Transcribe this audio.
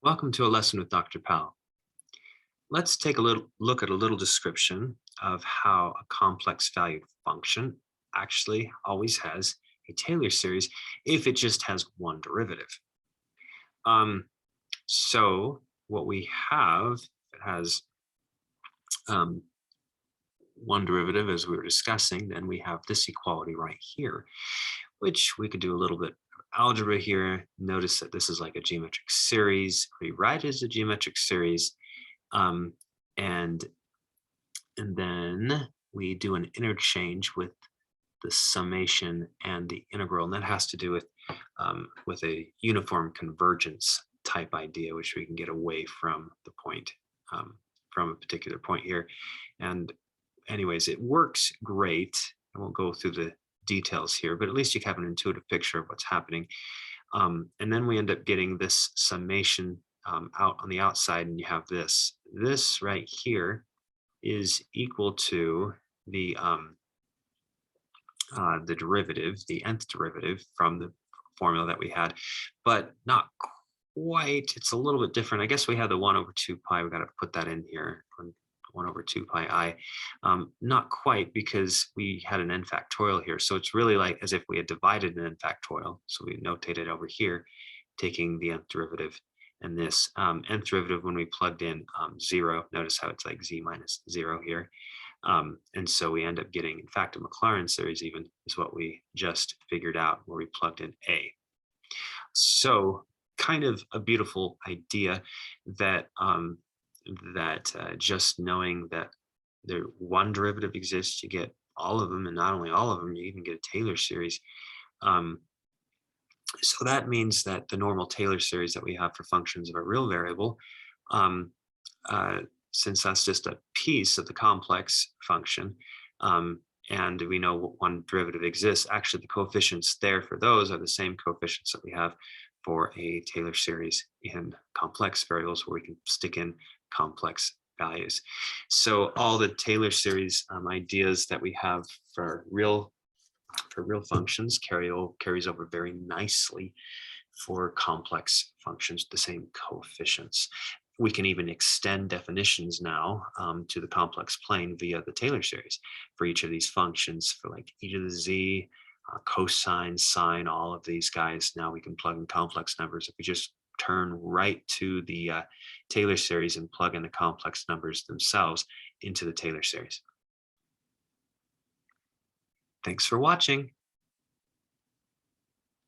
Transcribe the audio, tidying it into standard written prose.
Welcome to a lesson with Dr. Powell. Let's take a little look at a little description of how a complex valued function actually always has a Taylor series if it just has one derivative. Um, so what we have, it has um, one derivative as we were discussing, then we have this equality right here, which we could do a little bit of algebra here. Notice that this is like a geometric series. Rewrite it as a geometric series. Um, and and then we do an interchange with the summation and the integral, and that has to do with a uniform convergence type idea, which we can get away from the point, from a particular point here. And anyways, it works great. I won't go through the details here, but at least you have an intuitive picture of what's happening. And then we end up getting this summation out on the outside, and you have this right here is equal to the derivative, the nth derivative from the formula that we had, but not quite. It's a little bit different. I guess we have the 1 over 2 pi. We got to put that in here. 1 over 2 pi I. Not quite, because we had an n factorial here. So it's really like as if we had divided an n factorial. So we notate it over here, taking the nth derivative. And this nth derivative, when we plugged in 0, notice how it's like z minus 0 here. And so we end up getting, in fact, a Maclaurin series even is what we just figured out, where we plugged in A. So kind of a beautiful idea that just knowing that one derivative exists, you get all of them, and not only all of them, you even get a Taylor series. So that means that the normal Taylor series that we have for functions of a real variable, since that's just a piece of the complex function, and we know one derivative exists, actually the coefficients there for those are the same coefficients that we have for a Taylor series in complex variables, where we can stick in complex values. So all the Taylor series ideas that we have for real functions carries over very nicely for complex functions with the same coefficients. We can even extend definitions now to the complex plane via the Taylor series for each of these functions, for like e to the z, cosine, sine, all of these guys. Now we can plug in complex numbers. If we just turn right to the Taylor series and plug in the complex numbers themselves into the Taylor series. Thanks for watching.